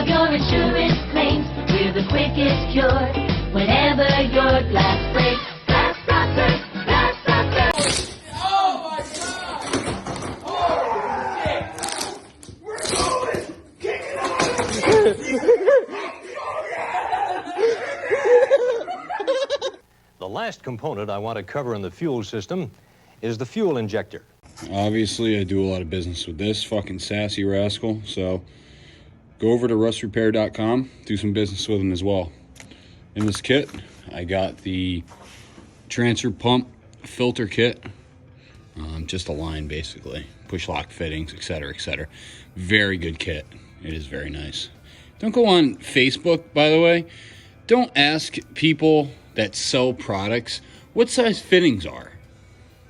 of your insurance claims. We're the quickest cure whenever your glass breaks. Glass Rockers, Glass Rockers. Oh my God! Oh shit! We're going! Kick it out! The last component I want to cover in the fuel system is the fuel injector. Obviously, I do a lot of business with this fucking sassy rascal, so go over to rustrepair.com, do some business with him as well. In this kit, I got the transfer pump filter kit, just a line basically, push lock fittings, etc., etc. Very good kit. It is very nice. Don't go on Facebook, by the way. Don't ask people that sell products what size fittings are.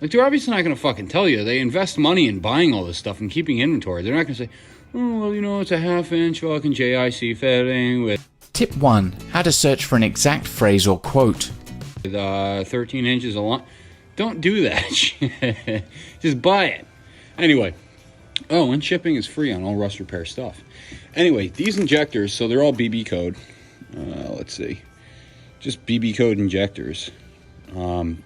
Like, they're obviously not going to fucking tell you. They invest money in buying all this stuff and keeping inventory. They're not going to say, oh, well, you know, it's a half-inch fucking JIC fitting with... Tip 1. How to search for an exact phrase or quote. With 13 inches of line. Don't do that shit. Just buy it. Anyway. Oh, and shipping is free on all Rust Repair stuff. Anyway, these injectors, so they're all BB code. Let's see. Just BB code injectors.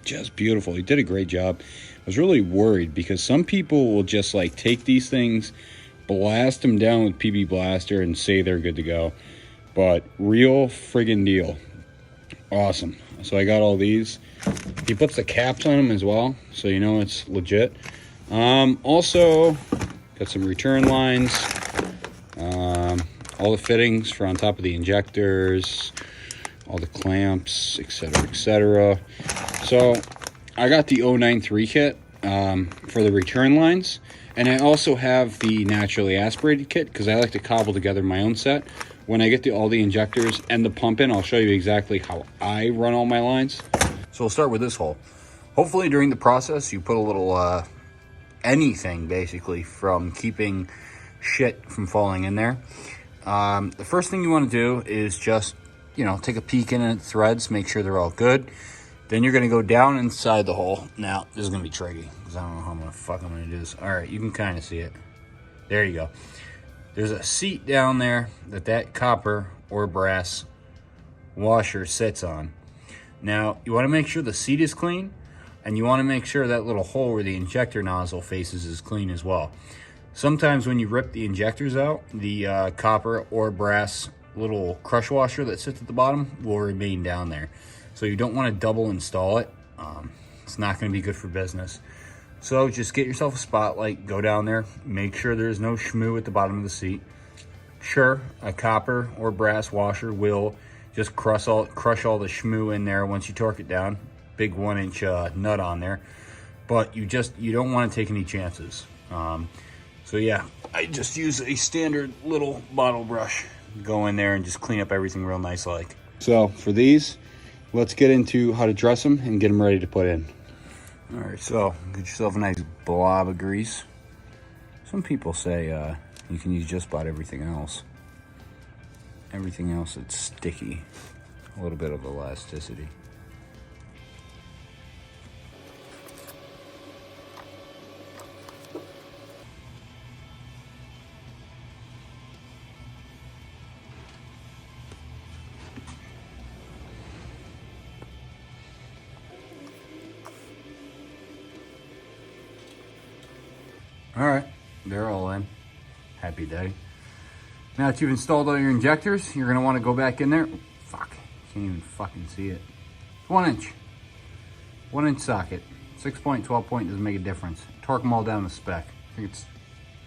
Just beautiful. He did a great job. I was really worried because some people will just like take these things, blast them down with PB Blaster and say they're good to go. But real friggin' deal. Awesome. So I got all these. He puts the caps on them as well, so you know it's legit. Also got some return lines. All the fittings for on top of the injectors, all the clamps, etc., etc. So I got the 093 kit for the return lines, and I also have the naturally aspirated kit because I like to cobble together my own set. When I get to all the injectors and the pump in, I'll show you exactly how I run all my lines. So we'll start with this hole. Hopefully during the process you put a little anything basically from keeping shit from falling in there. The first thing you want to do is just, you know, take a peek in at threads, make sure they're all good. Then you're going to go down inside the hole. Now, this is going to be tricky because I don't know how I'm going to do this. All right, you can kind of see it. There you go. There's a seat down there that copper or brass washer sits on. Now, you want to make sure the seat is clean, and you want to make sure that little hole where the injector nozzle faces is clean as well. Sometimes when you rip the injectors out, the copper or brass little crush washer that sits at the bottom will remain down there. So you don't want to double install it. It's not going to be good for business. So just get yourself a spotlight, go down there, make sure there's no schmoo at the bottom of the seat. Sure, a copper or brass washer will just crush all the schmoo in there once you torque it down. Big 1-inch nut on there. But you don't want to take any chances. So yeah, I just use a standard little bottle brush. Go in there and just clean up everything real nice like. So for these, let's get into how to dress them and get them ready to put in. All right, so get yourself a nice blob of grease. Some people say you can use just about everything else. Everything else that's sticky, a little bit of elasticity. All right, they're all in. Happy day. Now that you've installed all your injectors, you're gonna wanna go back in there. Fuck, can't even fucking see it. 1-inch. 1-inch socket. 6-point, 12-point doesn't make a difference. Torque them all down to spec. I think it's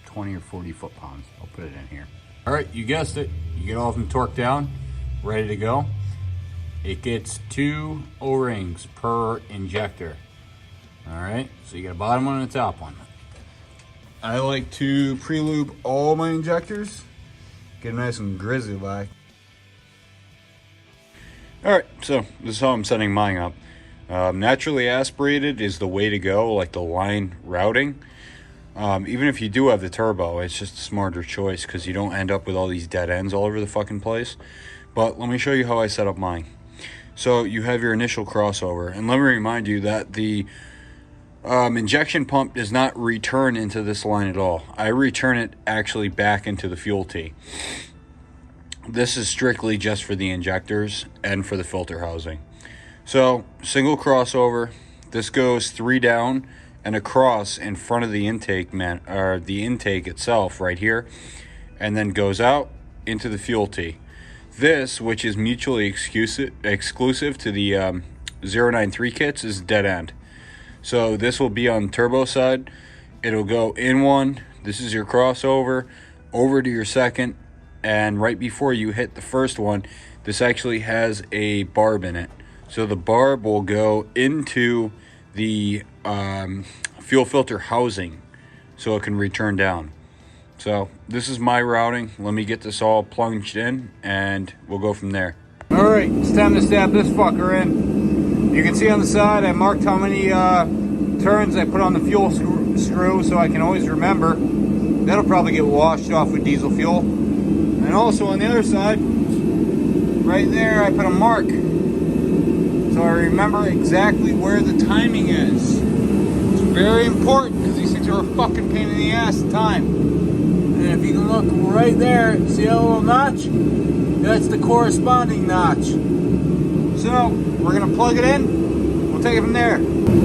20 or 40 foot-pounds. I'll put it in here. All right, you guessed it. You get all of them torqued down, ready to go. It gets 2 O-rings per injector. All right, so you got a bottom one and a top one. I like to pre-lube all my injectors. Get nice and grizzly like. All right, so this is how I'm setting mine up. Naturally aspirated is the way to go, like the line routing. Even if you do have the turbo, it's just a smarter choice because you don't end up with all these dead ends all over the fucking place. But let me show you how I set up mine. So you have your initial crossover, and let me remind you that the injection pump does not return into this line at all. I return it actually back into the fuel tee. This is strictly just for the injectors and for the filter housing. So, single crossover. This goes 3 down and across in front of the intake or the intake itself right here, and then goes out into the fuel tee. This, which is mutually exclusive to the 093 kits, is dead end. So this will be on turbo side. It'll go in one. This is your crossover over to your second, and right before you hit the first one, this actually has a barb in it. So the barb will go into the fuel filter housing so it can return down. So this is my routing. Let me get this all plunged in and we'll go from there. All right, it's time to stab this fucker in. You can see on the side I marked how many turns I put on the fuel screw so I can always remember. That'll probably get washed off with diesel fuel. And also on the other side, right there, I put a mark so I remember exactly where the timing is. It's very important because these things are a fucking pain in the ass at time. And if you can look right there, see that little notch? That's the corresponding notch. So we're gonna plug it in. We'll take it from there.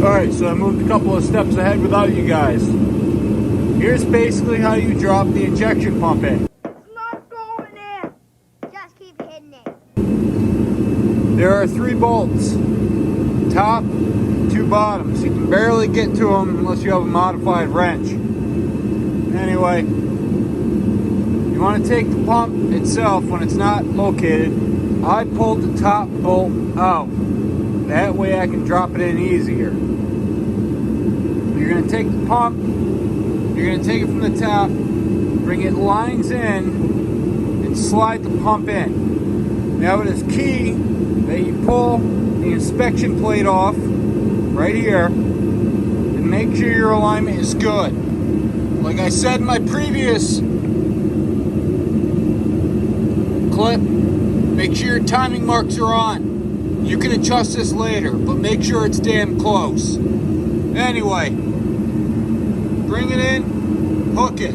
All right, so I moved a couple of steps ahead without you guys. Here's basically how you drop the injection pump in. It's not going in. Just keep hitting it. There are 3 bolts, top, 2 bottoms. You can barely get to them unless you have a modified wrench. Anyway, you want to take the pump itself when it's not located. I pulled the top bolt out. That way I can drop it in easier. You're going to take the pump, you're going to take it from the top, bring it lines in, and slide the pump in. Now it is key that you pull the inspection plate off right here and make sure your alignment is good. Like I said in my previous clip, make sure your timing marks are on. You can adjust this later, but make sure it's damn close. Anyway, bring it in, hook it.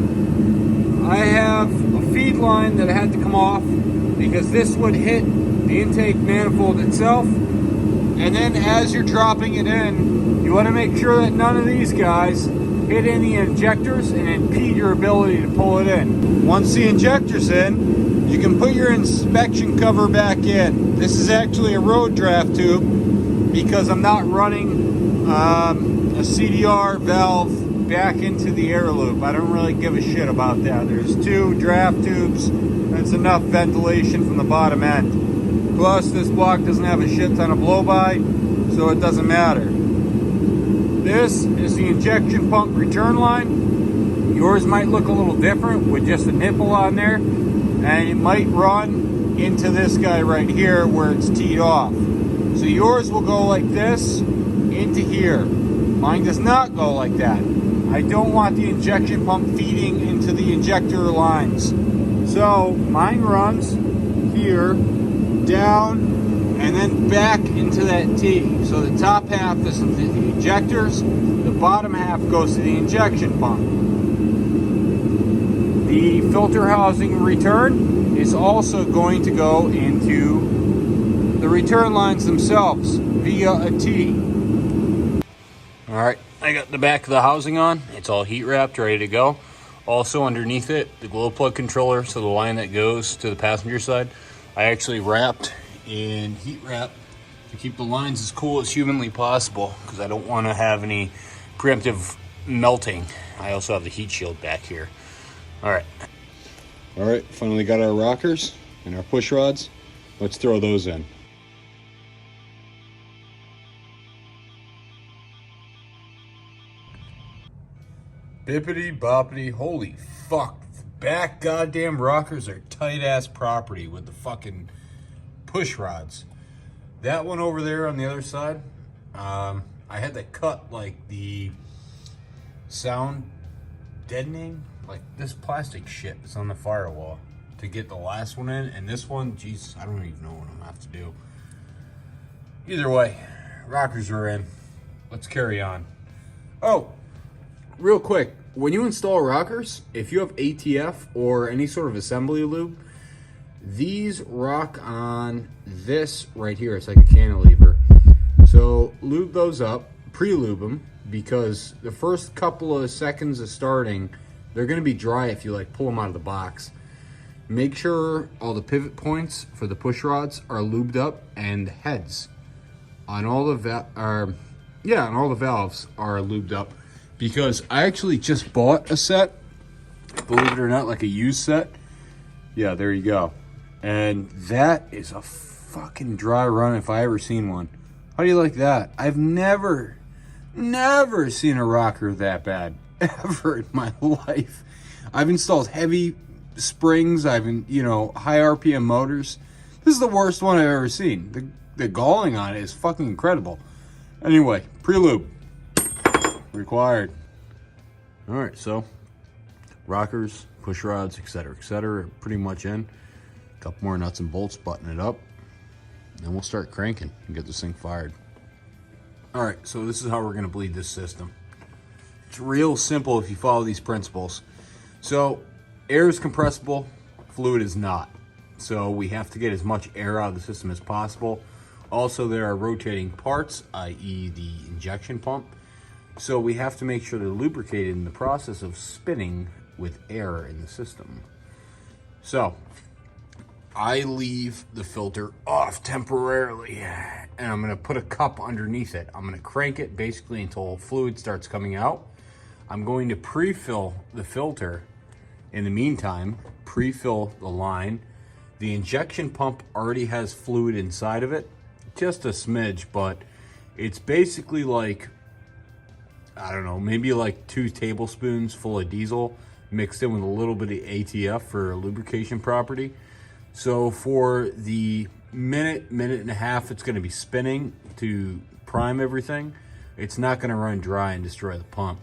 I have a feed line that had to come off because this would hit the intake manifold itself. And then as you're dropping it in, you want to make sure that none of these guys hit any injectors and impede your ability to pull it in. Once the injector's in, you can put your inspection cover back in. This is actually a road draft tube because I'm not running a CDR valve back into the air loop. I don't really give a shit about that. There's 2 draft tubes. That's enough ventilation from the bottom end. Plus, this block doesn't have a shit ton of blow-by, so it doesn't matter. This is the injection pump return line. Yours might look a little different with just a nipple on there, and it might run into this guy right here where it's teed off. So yours will go like this into here. Mine does not go like that. I don't want the injection pump feeding into the injector lines. So mine runs here, down, and then back into that T. So the top half is the injectors, the bottom half goes to the injection pump. The filter housing return is also going to go into the return lines themselves via a T. All right, I got the back of the housing on. It's all heat wrapped, ready to go. Also underneath it, the glow plug controller, so the line that goes to the passenger side, I actually wrapped in heat wrap to keep the lines as cool as humanly possible because I don't want to have any preemptive melting. I also have the heat shield back here. All right, finally got our rockers and our push rods. Let's throw those in. Bippity boppity, holy fuck. Back goddamn rockers are tight ass property with the fucking push rods. That one over there on the other side, I had to cut like the sound deadening, like this plastic shit that's on the firewall to get the last one in, and this one, Jesus, I don't even know what I'm gonna have to do. Either way, rockers are in. Let's carry on. Oh, real quick, when you install rockers, if you have ATF or any sort of assembly lube, these rock on this right here. It's like a cantilever. So lube those up, pre-lube them, because the first couple of seconds of starting, they're going to be dry if you like pull them out of the box. Make sure all the pivot points for the push rods are lubed up, and the heads on all the valves are lubed up, because I actually just bought a set, believe it or not, like a used set. Yeah, there you go. And that is a fucking dry run if I ever seen one. How do you like that? I've never seen a rocker that bad ever in my life. I've installed heavy springs, high RPM motors. This is the worst one I've ever seen. The galling on it is fucking incredible. Anyway, pre-lube required. All right, so rockers, push rods, etc., pretty much in. A couple more nuts and bolts, button it up, and then we'll start cranking and get this thing fired. All right, so this is how we're gonna bleed this system. It's real simple if you follow these principles. So air is compressible, fluid is not. So we have to get as much air out of the system as possible. Also, there are rotating parts, i.e. the injection pump. So we have to make sure they're lubricated in the process of spinning with air in the system. So I leave the filter off temporarily, and I'm gonna put a cup underneath it. I'm gonna crank it basically until fluid starts coming out. I'm going to pre-fill the filter in the meantime, pre-fill the line. The injection pump already has fluid inside of it, just a smidge, but it's basically like, I don't know, maybe like 2 tablespoons full of diesel mixed in with a little bit of ATF for lubrication property. So for the minute and a half it's going to be spinning to prime everything, it's not going to run dry and destroy the pump.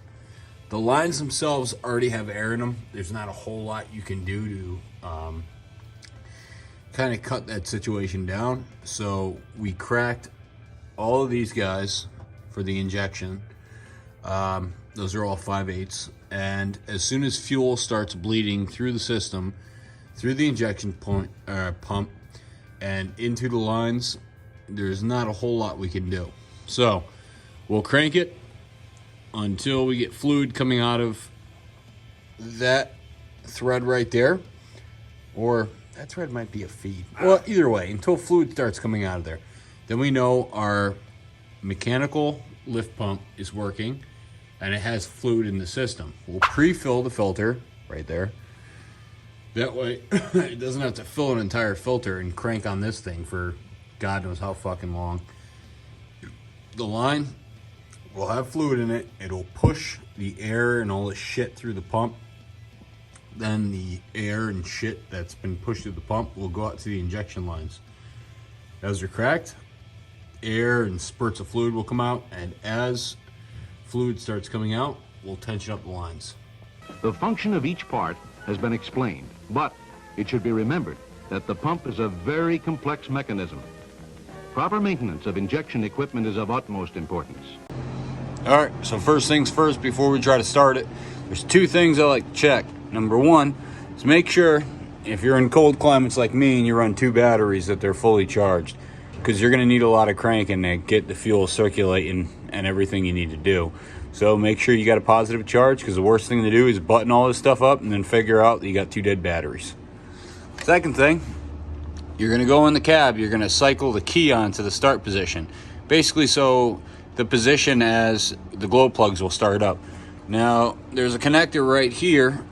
The lines themselves already have air in them. There's not a whole lot you can do to kind of cut that situation down. So we cracked all of these guys for the injection. Those are all 5/8, and as soon as fuel starts bleeding through the system, through the injection pump and into the lines, there's not a whole lot we can do. So we'll crank it until we get fluid coming out of that thread right there, or that thread might be a feed. Well, either way, until fluid starts coming out of there. Then we know our mechanical lift pump is working and it has fluid in the system. We'll pre-fill the filter right there. That way it doesn't have to fill an entire filter and crank on this thing for God knows how fucking long. The line will have fluid in it. It'll push the air and all the shit through the pump. Then the air and shit that's been pushed through the pump will go out to the injection lines. As they're cracked, air and spurts of fluid will come out, and as fluid starts coming out, we'll tension up the lines. The function of each part has been explained, but it should be remembered that the pump is a very complex mechanism. Proper maintenance of injection equipment is of utmost importance. All right, so first things first, before we try to start it, there's 2 things I like to check. Number 1 is make sure if you're in cold climates like me and you run 2 batteries that they're fully charged, because you're gonna need a lot of cranking to get the fuel circulating and everything you need to do. So make sure you got a positive charge, because the worst thing to do is button all this stuff up and then figure out that you got 2 dead batteries. Second thing, you're gonna go in the cab, you're gonna cycle the key onto the start position. Basically so the position as the glow plugs will start up. Now, there's a connector right here.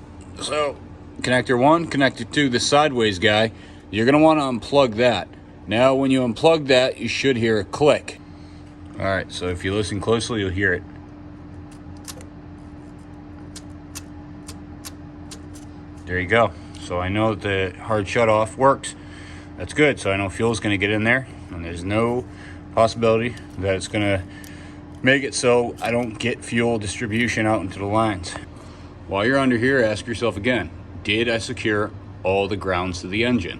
So connector 1, connector 2, the sideways guy, you're gonna wanna unplug that. Now, when you unplug that, you should hear a click. All right, so if you listen closely, you'll hear it. There you go. So I know that the hard shut off works. That's good. So I know fuel's gonna get in there, and there's no possibility that it's gonna make it so I don't get fuel distribution out into the lines. While you're under here, ask yourself again, did I secure all the grounds to the engine?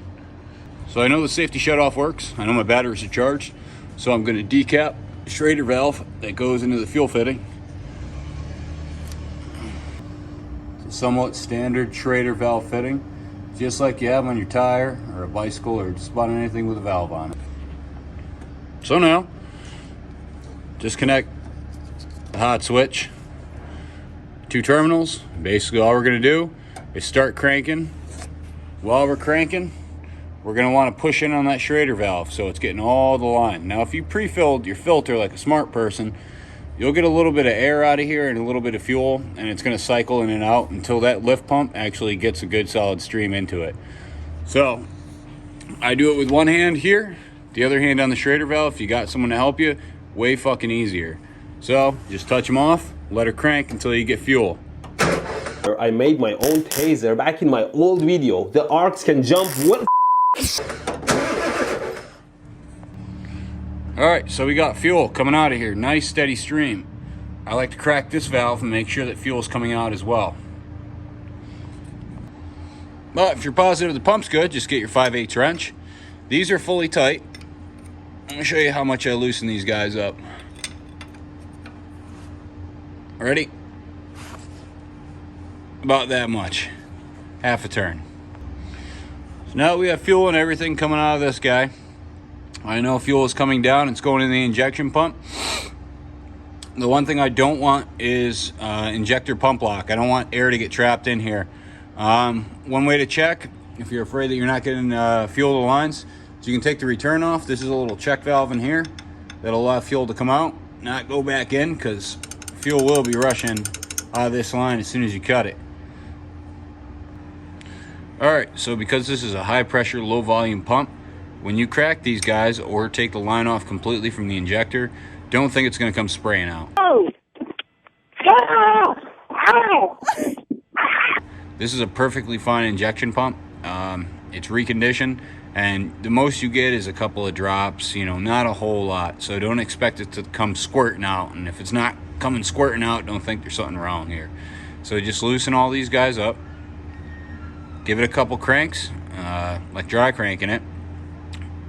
So I know the safety shutoff works. I know my batteries are charged. So I'm going to decap the Schrader valve that goes into the fuel fitting. It's a somewhat standard Schrader valve fitting. just like you have on your tire or a bicycle or just about anything with a valve on it. So now, disconnect the hot switch, 2 terminals. Basically all we're gonna do is start cranking. While we're cranking, we're gonna wanna push in on that Schrader valve so it's getting all the line. Now if you pre-filled your filter like a smart person, you'll get a little bit of air out of here and a little bit of fuel, and it's gonna cycle in and out until that lift pump actually gets a good solid stream into it. So I do it with one hand here, the other hand on the Schrader valve. If you got someone to help you, way fucking easier. So just touch them off, let her crank until you get fuel. I made my own taser back in my old video. The arcs can jump. What? All right, so we got fuel coming out of here. Nice steady stream. I like to crack this valve and make sure that fuel is coming out as well. But if you're positive the pump's good, just get your 5/8 wrench. These are fully tight. Let me show you how much I loosen these guys up. Ready? About that much. Half a turn. So now we have fuel and everything coming out of this guy. I know fuel is coming down. It's going in the injection pump. The one thing I don't want is injector pump lock. I don't want air to get trapped in here. One way to check, if you're afraid that you're not getting fuel to the lines, so you can take the return off. This is a little check valve in here that'll allow fuel to come out, not go back in, because fuel will be rushing out of this line as soon as you cut it. All right, so because this is a high pressure, low volume pump, when you crack these guys or take the line off completely from the injector, don't think it's gonna come spraying out. This is a perfectly fine injection pump. It's reconditioned, and the most you get is a couple of drops, you know, not a whole lot. So don't expect it to come squirting out. And if it's not coming squirting out, don't think there's something wrong here. So just loosen all these guys up. Give it a couple cranks, like dry cranking it,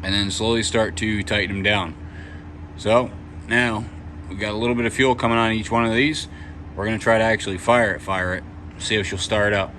and then slowly start to tighten them down. So now we've got a little bit of fuel coming on each one of these. We're gonna try to actually fire it, see if she'll start up.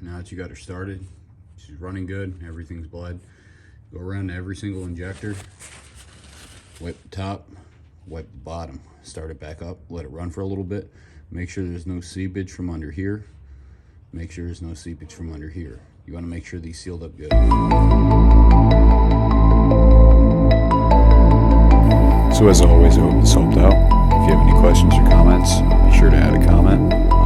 Now that you got her started, she's running good, everything's bled. Go around to every single injector, wipe the top, wipe the bottom, start it back up, let it run for a little bit. Make sure there's no seepage from under here. Make sure there's no seepage from under here. You want to make sure these sealed up good. So as always, I hope this helped out. If you have any questions or comments, be sure to add a comment.